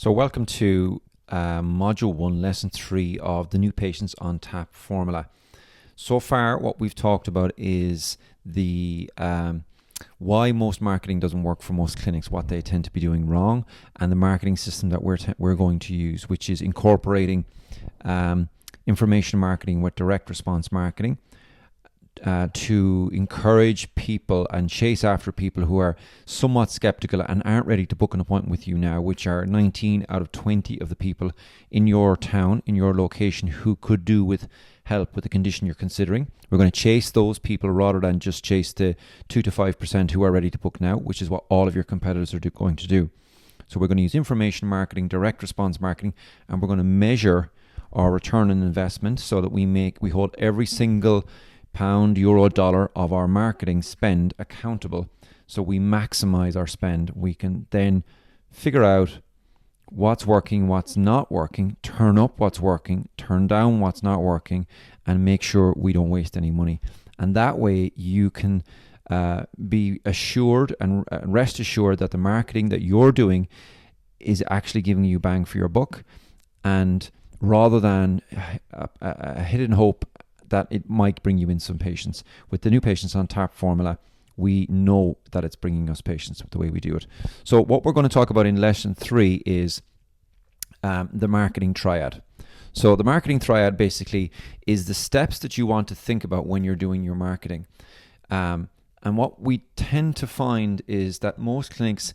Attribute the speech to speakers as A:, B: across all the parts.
A: So welcome to Module 1, Lesson 3 of the New Patients on Tap formula. So far, what we've talked about is the why most marketing doesn't work for most clinics, what they tend to be doing wrong, and the marketing system that we're going to use, which is incorporating information marketing with direct response marketing to encourage people and chase after people who are somewhat skeptical and aren't ready to book an appointment with you now, which are 19 out of 20 of the people in your town, in your location, who could do with help with the condition you're considering. We're going to chase those people rather than just chase the 2 to 5% who are ready to book now, which is what all of your competitors are going to do. So we're going to use information marketing, direct response marketing, and we're going to measure our return on investment so that we hold every single pound, euro, dollar of our marketing spend accountable, so we maximize our spend. We can then figure out what's working, what's not working, turn up what's working, turn down what's not working, and make sure we don't waste any money. And that way you can be assured and rest assured that the marketing that you're doing is actually giving you bang for your buck, and rather than a hidden hope that it might bring you in some patients. With the New Patients on Tap formula, we know that it's bringing us patients with the way we do it. So what we're going to talk about in lesson 3 is the marketing triad. So the marketing triad basically is the steps that you want to think about when you're doing your marketing. And what we tend to find is that most clinics,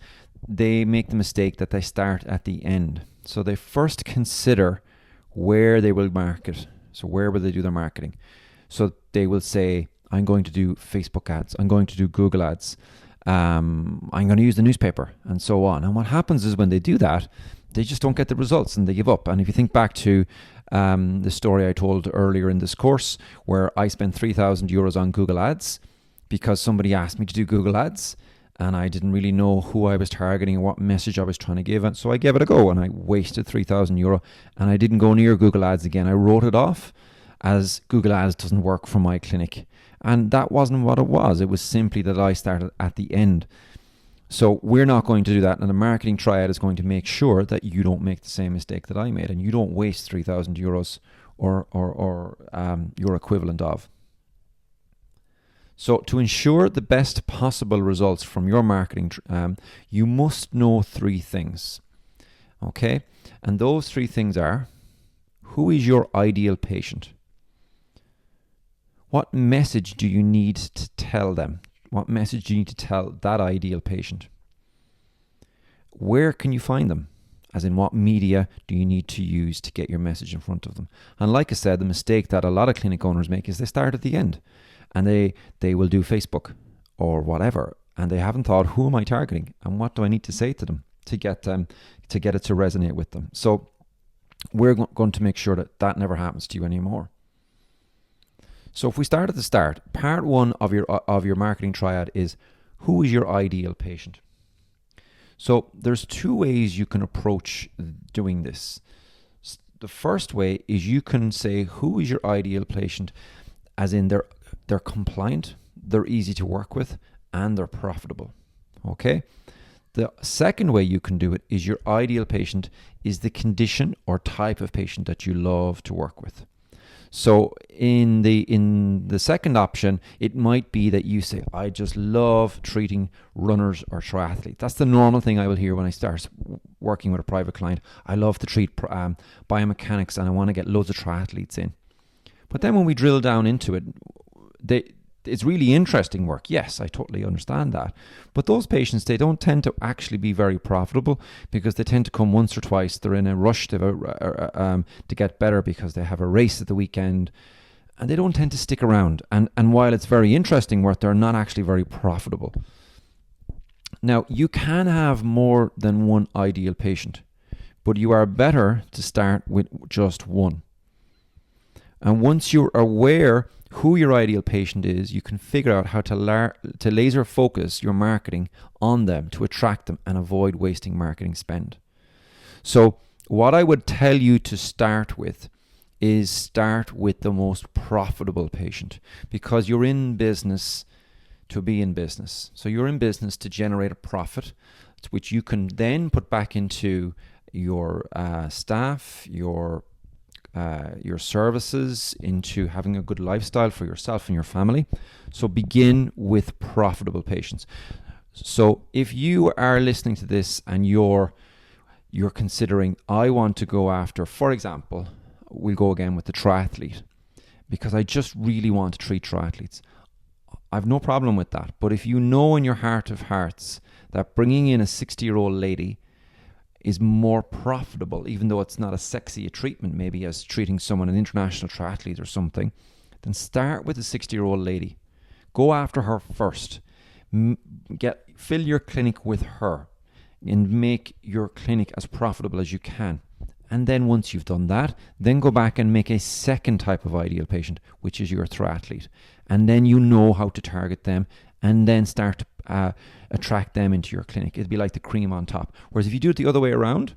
A: they make the mistake that they start at the end. So they first consider where they will market. So where will they do their marketing? So they will say, I'm going to do Facebook ads. I'm going to do Google ads. I'm going to use the newspaper, and so on. And what happens is when they do that, they just don't get the results and they give up. And if you think back to the story I told earlier in this course, where I spent 3,000 euros on Google ads because somebody asked me to do Google ads, and I didn't really know who I was targeting and what message I was trying to give. And so I gave it a go, and I wasted 3,000 euro, and I didn't go near Google ads again. I wrote it off as Google ads doesn't work for my clinic. And that wasn't what it was. It was simply that I started at the end. So we're not going to do that. And the marketing triad is going to make sure that you don't make the same mistake that I made, and you don't waste 3,000 euros or your equivalent of. So to ensure the best possible results from your marketing, you must know 3 things, okay? And those 3 things are: who is your ideal patient? What message do you need to tell them? What message do you need to tell that ideal patient? Where can you find them? As in, what media do you need to use to get your message in front of them? And like I said, the mistake that a lot of clinic owners make is they start at the end. And they will do Facebook or whatever, and they haven't thought, who am I targeting and what do I need to say to them to get it to resonate with them. So we're going to make sure that that never happens to you anymore. So if we start at the start, part 1 of your marketing triad is, who is your ideal patient? So there's 2 ways you can approach doing this. The first way is you can say, who is your ideal patient, as in they're compliant, they're easy to work with, and they're profitable. Okay? The second way you can do it is, your ideal patient is the condition or type of patient that you love to work with. So in the second option, it might be that you say, I just love treating runners or triathletes. That's the normal thing I will hear when I start working with a private client. I love to treat biomechanics, and I want to get loads of triathletes in. But then when we drill down into it, it's really interesting work. Yes, I totally understand that. But those patients, they don't tend to actually be very profitable, because they tend to come once or twice. They're in a rush to get better because they have a race at the weekend, and they don't tend to stick around. And while it's very interesting work, they're not actually very profitable. Now, you can have more than one ideal patient, but you are better to start with just one. And once you're aware who your ideal patient is, you can figure out how to laser focus your marketing on them to attract them and avoid wasting marketing spend. So what I would tell you to start with is start with the most profitable patient, because you're in business to be in business. So you're in business to generate a profit, which you can then put back into your staff, your services, into having a good lifestyle for yourself and your family. So begin with profitable patients. So if you are listening to this and you're considering, I want to go after, for example, we'll go again with the triathlete, because I just really want to treat triathletes. I've no problem with that. But if you know in your heart of hearts that bringing in a 60-year-old lady is more profitable, even though it's not as sexy a treatment maybe as treating someone, an international triathlete or something, then start with a 60-year-old lady. Go after her first. Fill your clinic with her and make your clinic as profitable as you can. And then once you've done that, then go back and make a second type of ideal patient, which is your triathlete. And then you know how to target them, and then start to attract them into your clinic. It'd be like the cream on top. Whereas if you do it the other way around,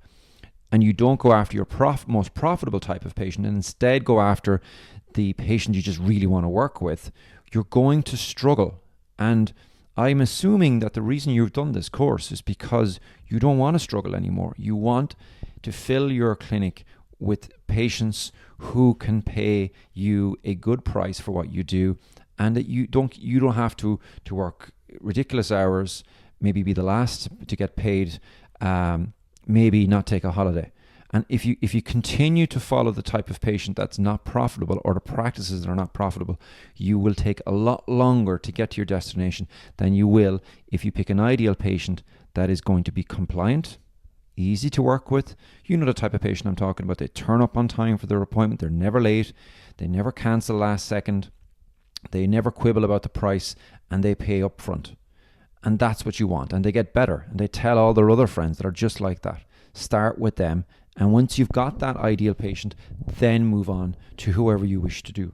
A: and you don't go after your most profitable type of patient, and instead go after the patient you just really want to work with, you're going to struggle. And I'm assuming that the reason you've done this course is because you don't want to struggle anymore. You want to fill your clinic with patients who can pay you a good price for what you do, and that you don't have to work ridiculous hours, maybe be the last to get paid, maybe not take a holiday. And if you continue to follow the type of patient that's not profitable, or the practices that are not profitable, you will take a lot longer to get to your destination than you will if you pick an ideal patient that is going to be compliant, easy to work with. You know the type of patient I'm talking about. They turn up on time for their appointment. They're never late. They never cancel last second. They never quibble about the price, and they pay up front. And that's what you want. And they get better. And they tell all their other friends that are just like that. Start with them. And once you've got that ideal patient, then move on to whoever you wish to do.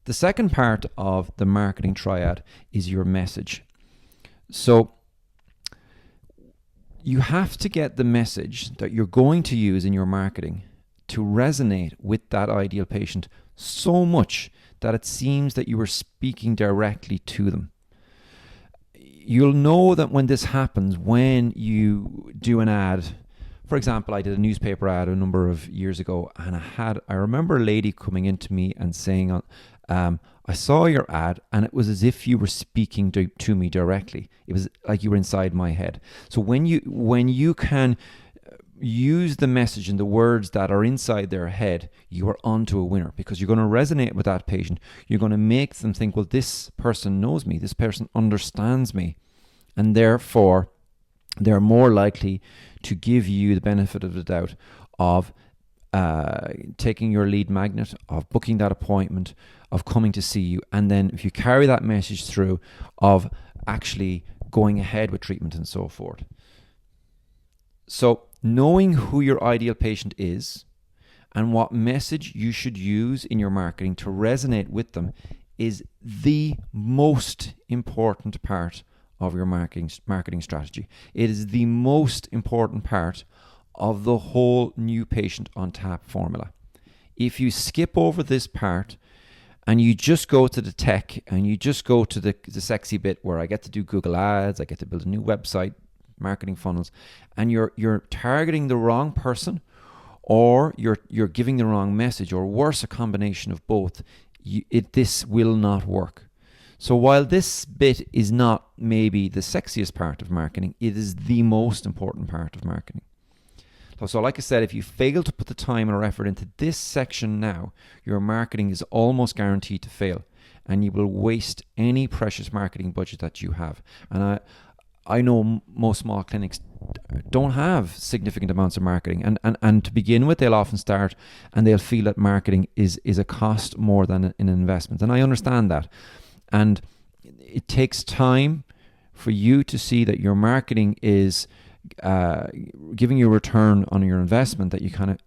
A: The second part of the marketing triad is your message. So you have to get the message that you're going to use in your marketing to resonate with that ideal patient so much that it seems that you are speaking directly to them. You'll know that when this happens, when you do an ad. For example, I did a newspaper ad a number of years ago, and I remember a lady coming into me and saying, I saw your ad, and it was as if you were speaking to me directly. It was like you were inside my head. So when you can use the message and the words that are inside their head, you are onto a winner, because you're going to resonate with that patient. You're going to make them think, well, this person knows me, this person understands me, and therefore they're more likely to give you the benefit of the doubt of taking your lead magnet, of booking that appointment, of coming to see you. And then if you carry that message through, of actually going ahead with treatment and so forth. So knowing who your ideal patient is and what message you should use in your marketing to resonate with them is the most important part of your marketing strategy. It is the most important part of the whole new patient on tap formula. If you skip over this part and you just go to the tech and you just go to the sexy bit where I get to do Google Ads, I get to build a new website, marketing funnels, and you're targeting the wrong person, or you're giving the wrong message, or worse, a combination of both, this will not work. So while this bit is not maybe the sexiest part of marketing, it is the most important part of marketing. So like I said, if you fail to put the time or effort into this section now, your marketing is almost guaranteed to fail, and you will waste any precious marketing budget that you have. And I know most small clinics don't have significant amounts of marketing, and to begin with, they'll often start and they'll feel that marketing is a cost more than an investment. And I understand that. And it takes time for you to see that your marketing is giving you a return on your investment, that you kind of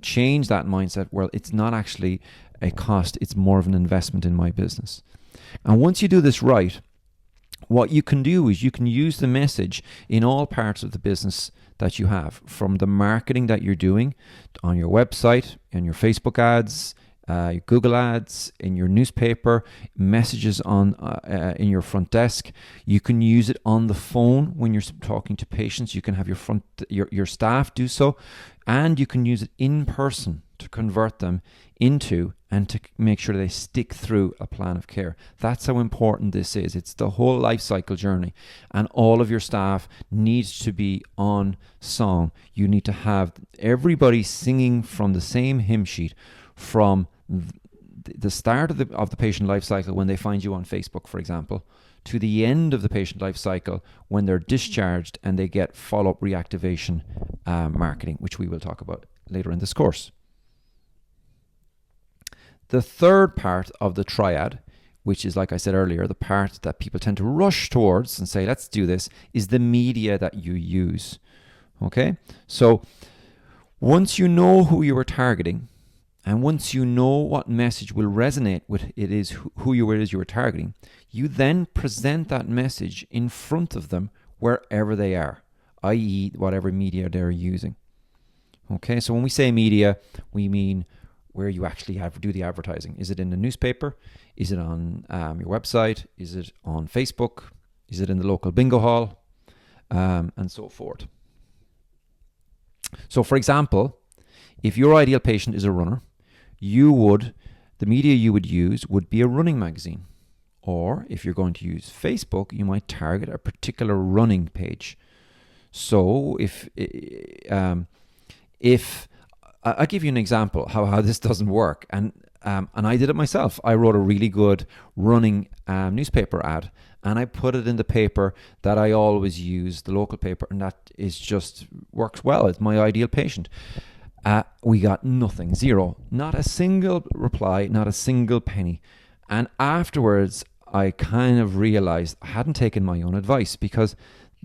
A: change that mindset. Well, it's not actually a cost, it's more of an investment in my business. And once you do this right, what you can do is you can use the message in all parts of the business that you have, from the marketing that you're doing on your website, and your Facebook ads, Google ads, in your newspaper, messages on in your front desk. You can use it on the phone when you're talking to patients. You can have your staff do so, and you can use it in person to convert them into and to make sure they stick through a plan of care. That's how important this is. It's the whole life cycle journey, and all of your staff needs to be on song. You need to have everybody singing from the same hymn sheet from the start of the patient life cycle when they find you on Facebook, for example, to the end of the patient life cycle when they're discharged and they get follow-up reactivation marketing, which we will talk about later in this course. The third part of the triad, which is, like I said earlier, the part that people tend to rush towards and say, let's do this, is the media that you use. Okay? So once you know who you are targeting, and once you know what message will resonate with it is who you are targeting, you then present that message in front of them wherever they are, i.e. whatever media they're using. Okay, so when we say media, we mean where you actually do the advertising. Is it in the newspaper? Is it on your website? Is it on Facebook? Is it in the local bingo hall? And so forth. So for example, if your ideal patient is a runner, the media you would use would be a running magazine. Or if you're going to use Facebook, you might target a particular running page. So if I'll give you an example how this doesn't work, and I did it myself. I wrote a really good running newspaper ad, and I put it in the paper that I always use, the local paper, and that is just works well. It's my ideal patient. We got nothing, zero, not a single reply, not a single penny. And afterwards, I kind of realized I hadn't taken my own advice, because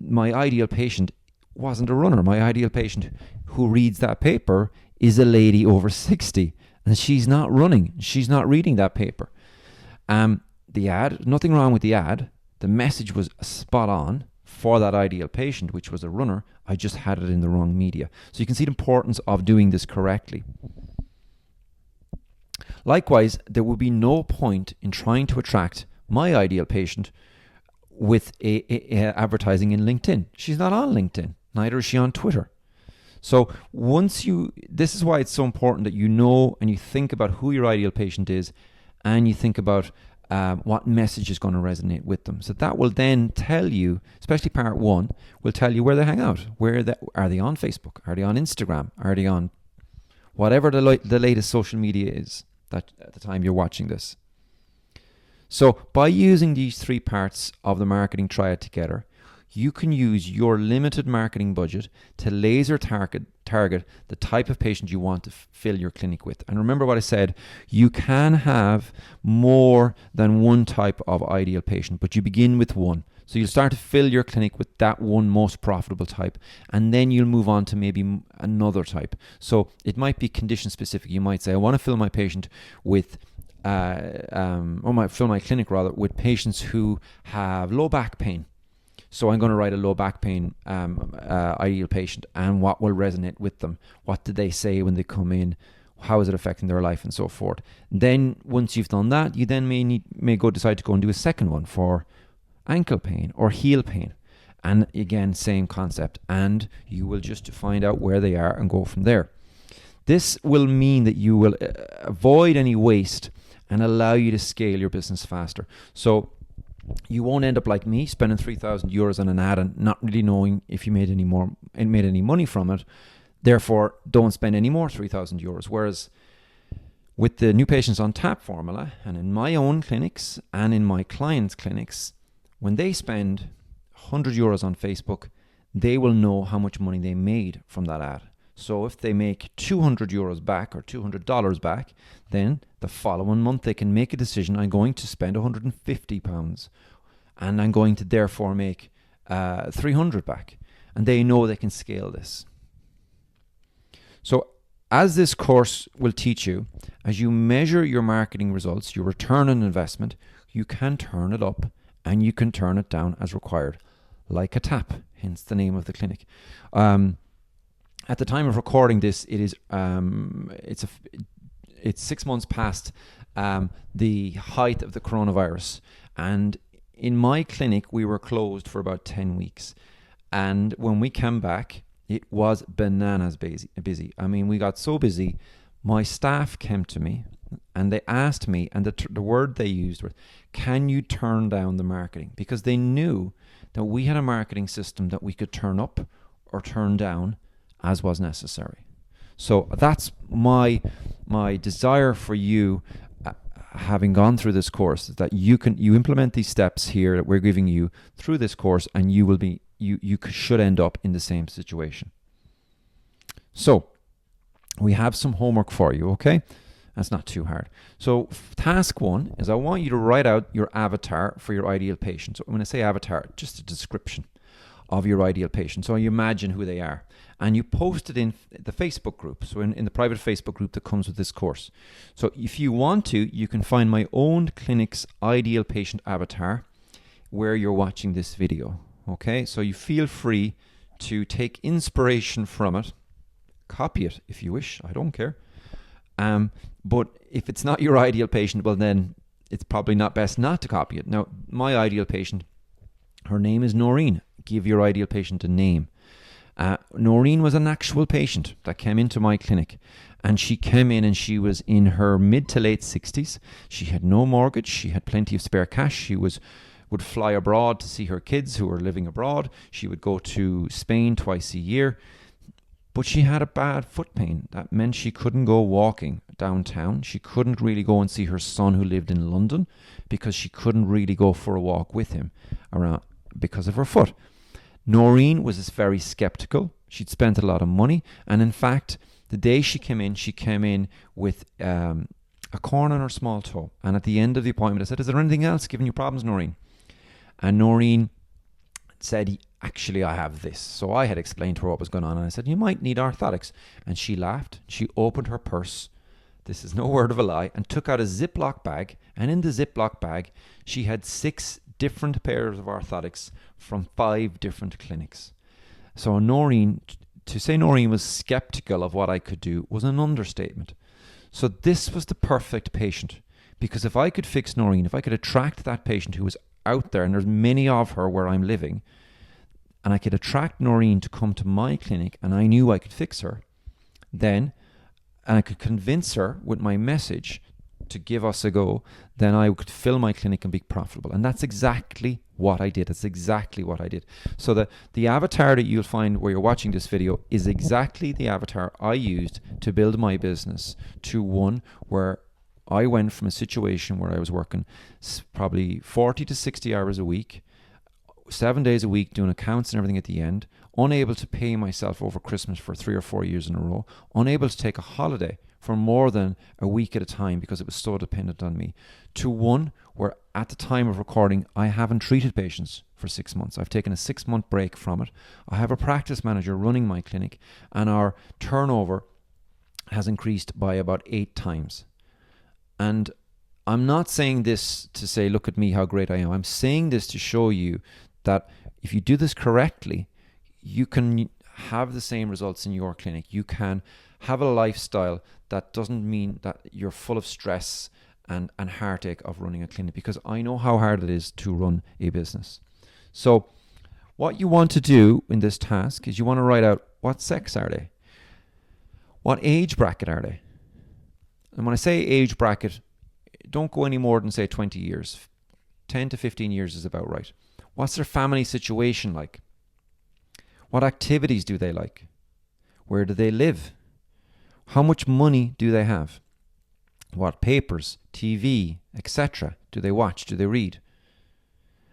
A: my ideal patient wasn't a runner. My ideal patient who reads that paper is a lady over 60, and she's not running. She's not reading that paper. The ad, nothing wrong with the ad. The message was spot on for that ideal patient, which was a runner. I just had it in the wrong media. So you can see the importance of doing this correctly. Likewise, there would be no point in trying to attract my ideal patient with advertising in LinkedIn. She's not on LinkedIn. Neither is she on Twitter. So this is why it's so important that you know and you think about who your ideal patient is, and you think about what message is going to resonate with them. So that will then tell you, especially part one, will tell you where they hang out. Are they on Facebook? Are they on Instagram? Are they on whatever the latest social media is that at the time you're watching this? So by using these three parts of the marketing triad together, you can use your limited marketing budget to laser target the type of patient you want to fill your clinic with. And remember what I said, you can have more than one type of ideal patient, but you begin with one. So you'll start to fill your clinic with that one most profitable type, and then you'll move on to maybe another type. So it might be condition specific. You might say, I want to fill my patient with fill my clinic rather with patients who have low back pain. So I'm going to write a low back pain ideal patient, and what will resonate with them. What did they say when they come in? How is it affecting their life, and so forth. Then once you've done that, you then may decide to go and do a second one for ankle pain or heel pain. And again, same concept. And you will just find out where they are and go from there. This will mean that you will avoid any waste and allow you to scale your business faster. So you won't end up like me, spending €3,000 on an ad and not really knowing if you made any money from it. Therefore, don't spend any more €3,000. Whereas with the new patients on tap formula, and in my own clinics and in my clients' clinics, when they spend €100 on Facebook, they will know how much money they made from that ad. So if they make €200 back or $200 back, then the following month they can make a decision. I'm going to spend £150 and I'm going to therefore make 300 back. And they know they can scale this. So as this course will teach you, as you measure your marketing results, your return on investment, you can turn it up and you can turn it down as required, like a tap, hence the name of the clinic. At the time of recording this, it is it's 6 months past the height of the coronavirus, and in my clinic we were closed for about 10 weeks, and when we came back it was bananas busy. I mean, we got so busy, my staff came to me and they asked me, and the word they used was, can you turn down the marketing? Because they knew that we had a marketing system that we could turn up or turn down as was necessary. So that's my desire for you, having gone through this course, that you implement these steps here that we're giving you through this course, and you will be you should end up in the same situation. So we have some homework for you, okay? That's not too hard. So task 1 is I want you to write out your avatar for your ideal patient. So when I say avatar, just a description of your ideal patient. So you imagine who they are, and you post it in the Facebook group. So in the private Facebook group that comes with this course. So if you want to, you can find my own clinic's ideal patient avatar where you're watching this video. Okay, so you feel free to take inspiration from it, copy it if you wish, I don't care. But if it's not your ideal patient, well then it's probably not best not to copy it. Now, my ideal patient, her name is Noreen. Give your ideal patient a name. Noreen was an actual patient that came into my clinic, and she came in and she was in her mid to late 60s. She had no mortgage. She had plenty of spare cash. She would fly abroad to see her kids who were living abroad. She would go to Spain twice a year. But she had a bad foot pain. That meant she couldn't go walking downtown. She couldn't really go and see her son who lived in London, because she couldn't really go for a walk with him around because of her foot. Noreen was very skeptical. She'd spent a lot of money. And in fact, the day she came in with a corn on her small toe. And at the end of the appointment, I said, is there anything else giving you problems, Noreen? And Noreen said, actually, I have this. So I had explained to her what was going on, and I said, you might need orthotics. And she laughed. She opened her purse, this is no word of a lie, and took out a Ziploc bag. And in the Ziploc bag, she had 6 different pairs of orthotics from 5 different clinics. So to say Noreen was skeptical of what I could do was an understatement. So this was the perfect patient, because if I could fix Noreen, if I could attract that patient who was out there, and there's many of her where I'm living, and I could attract Noreen to come to my clinic, and I knew I could fix her, then, and I could convince her with my message to give us a go, then I could fill my clinic and be profitable. And that's exactly what I did. That's exactly what I did. So the avatar that you'll find where you're watching this video is exactly the avatar I used to build my business to one where I went from a situation where I was working probably 40 to 60 hours a week, 7 days a week, doing accounts and everything at the end, unable to pay myself over Christmas for 3 or 4 years in a row, unable to take a holiday for more than a week at a time because it was so dependent on me, to one where at the time of recording, I haven't treated patients for 6 months. I've taken a 6-month break from it. I have a practice manager running my clinic, and our turnover has increased by about 8 times. And I'm not saying this to say, look at me, how great I am. I'm saying this to show you that if you do this correctly, you can have the same results in your clinic. You can have a lifestyle that doesn't mean that you're full of stress and heartache of running a clinic, because I know how hard it is to run a business. So what you want to do in this task is you want to write out, what sex are they? What age bracket are they? And when I say age bracket, don't go any more than, say, 20 years. 10 to 15 years is about right. What's their family situation like? What activities do they like? Where do they live? How much money do they have? What papers, TV, etc. do they watch? Do they read?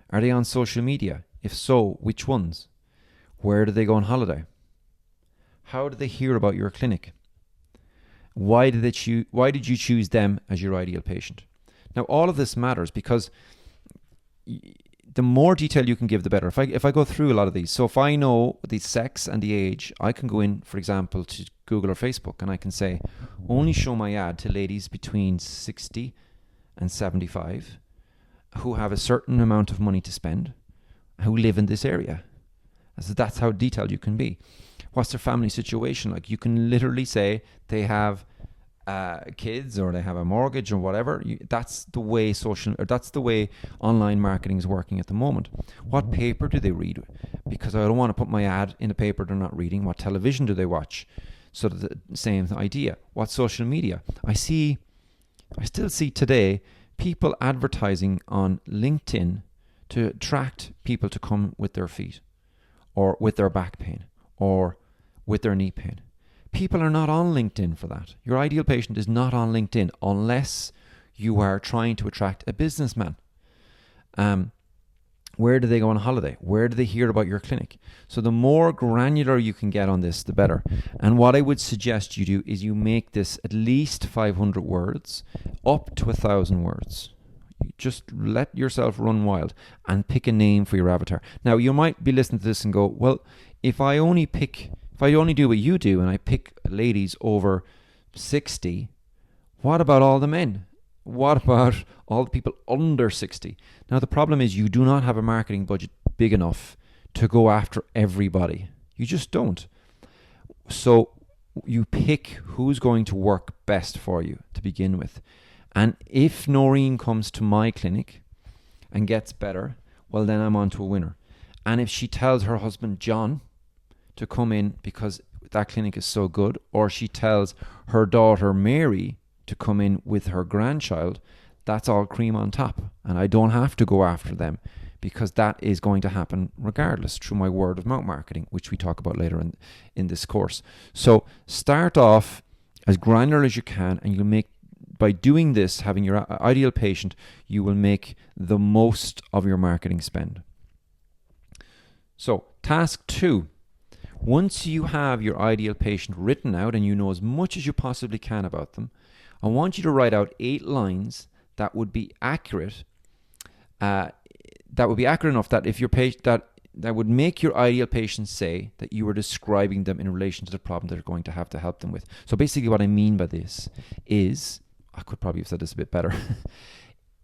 A: Are they on social media? If so, which ones? Where do they go on holiday? How did they hear about your clinic? Why did you choose them as your ideal patient? Now, all of this matters because the more detail you can give, the better. If I go through a lot of these, so if I know the sex and the age, I can go in, for example, to Google or Facebook, and I can say, only show my ad to ladies between 60 and 75 who have a certain amount of money to spend, who live in this area. So that's how detailed you can be. What's their family situation like? You can literally say they have kids, or they have a mortgage or whatever. That's the way that's the way online marketing is working at the moment. What paper do they read? Because I don't want to put my ad in a paper they're not reading. What television do they watch? So the same idea. What social media? I still see today people advertising on LinkedIn to attract people to come with their feet, or with their back pain, or with their knee pain. People are not on LinkedIn for that. Your ideal patient is not on LinkedIn unless you are trying to attract a businessman. Where do they go on holiday? Where do they hear about your clinic? So the more granular you can get on this, the better. And what I would suggest you do is you make this at least 500 words, up to 1,000 words. You just let yourself run wild and pick a name for your avatar. Now, you might be listening to this and go, well, if I only do what you do and I pick ladies over 60, what about all the men? What about all the people under 60? Now, the problem is you do not have a marketing budget big enough to go after everybody. You just don't. So you pick who's going to work best for you to begin with. And if Noreen comes to my clinic and gets better, well, then I'm on to a winner. And if she tells her husband, John, to come in because that clinic is so good, or she tells her daughter, Mary, to come in with her grandchild, that's all cream on top. And I don't have to go after them, because that is going to happen regardless through my word of mouth marketing, which we talk about later in this course. So start off as granular as you can, and you'll make, by doing this, having your ideal patient, you will make the most of your marketing spend. So task 2, once you have your ideal patient written out and you know as much as you possibly can about them, I want you to write out 8 lines that would be accurate. That would be accurate enough that if your patient that would make your ideal patient say that you were describing them in relation to the problem they're going to have to help them with. So basically, what I mean by this is, I could probably have said this a bit better.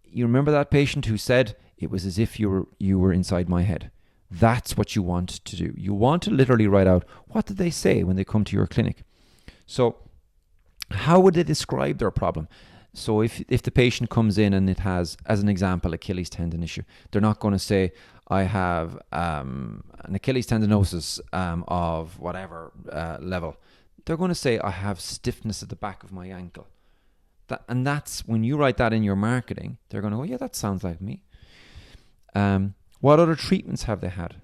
A: You remember that patient who said it was as if you were inside my head? That's what you want to do. You want to literally write out, what did they say when they come to your clinic? So how would they describe their problem? So if the patient comes in and it has, as an example, Achilles tendon issue, they're not going to say, I have an Achilles tendinosis of whatever level. They're going to say, I have stiffness at the back of my ankle. And that's when you write that in your marketing, they're going to go, yeah, that sounds like me. What other treatments have they had?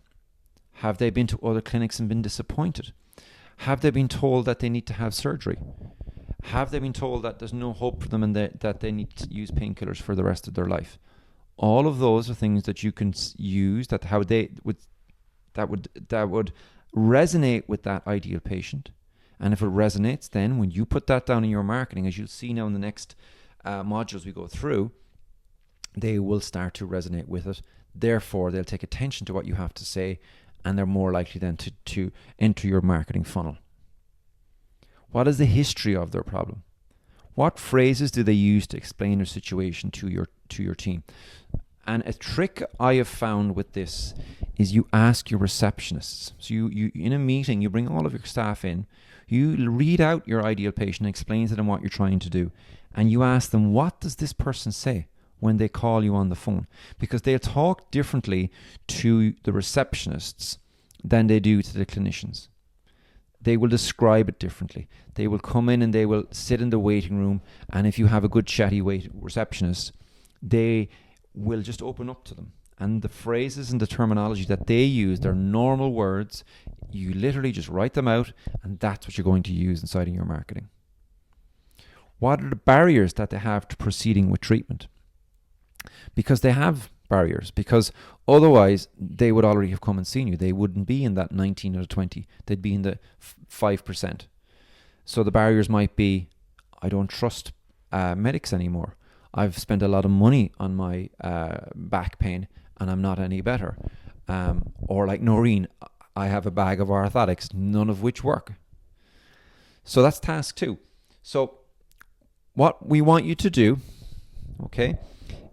A: Have they been to other clinics and been disappointed? Have they been told that they need to have surgery? Have they been told that there's no hope for them and that they need to use painkillers for the rest of their life? All of those are things that you can use that would resonate with that ideal patient. And if it resonates, then when you put that down in your marketing, as you'll see now in the next modules we go through, they will start to resonate with it. Therefore, they'll take attention to what you have to say, and they're more likely then to enter your marketing funnel. What is the history of their problem? What phrases do they use to explain their situation to your team? And a trick I have found with this is you ask your receptionists. So you in a meeting, you bring all of your staff in, you read out your ideal patient, explain to them what you're trying to do, and you ask them, what does this person say when they call you on the phone? Because they'll talk differently to the receptionists than they do to the clinicians. They will describe it differently. They will come in and they will sit in the waiting room, and if you have a good chatty receptionist, they will just open up to them. And the phrases and the terminology that they use, they're normal words. You literally just write them out, and that's what you're going to use inside of your marketing. What are the barriers that they have to proceeding with treatment? Because they have barriers, because otherwise they would already have come and seen you. They wouldn't be in that 19 or 20. They'd be in the 5%. So the barriers might be, I don't trust medics anymore. I've spent a lot of money on my back pain and I'm not any better. Or like Noreen, I have a bag of orthotics, none of which work. So that's task 2. So what we want you to do, okay,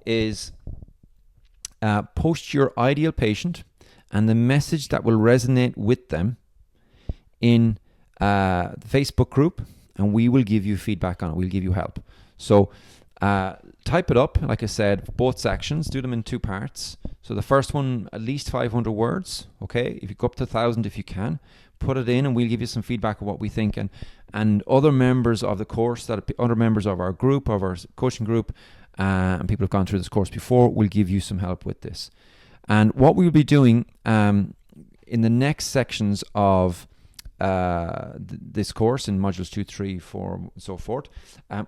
A: is post your ideal patient and the message that will resonate with them in the Facebook group and we will give you feedback on it. We'll give you help. So type it up, like I said, both sections, do them in 2 parts. So the first one, at least 500 words, okay? If you go up to 1,000 if you can, put it in and we'll give you some feedback of what we think. And other members of the course, other members of our group, of our coaching group, and people who've gone through this course before, will give you some help with this. And what we'll be doing in the next sections of this course in modules 2, 3, 4, and so forth,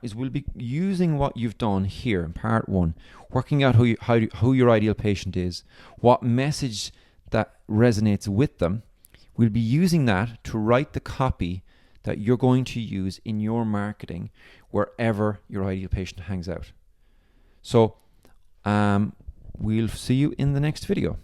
A: is we'll be using what you've done here in part 1, working out who your ideal patient is, what message that resonates with them. We'll be using that to write the copy that you're going to use in your marketing wherever your ideal patient hangs out. So we'll see you in the next video.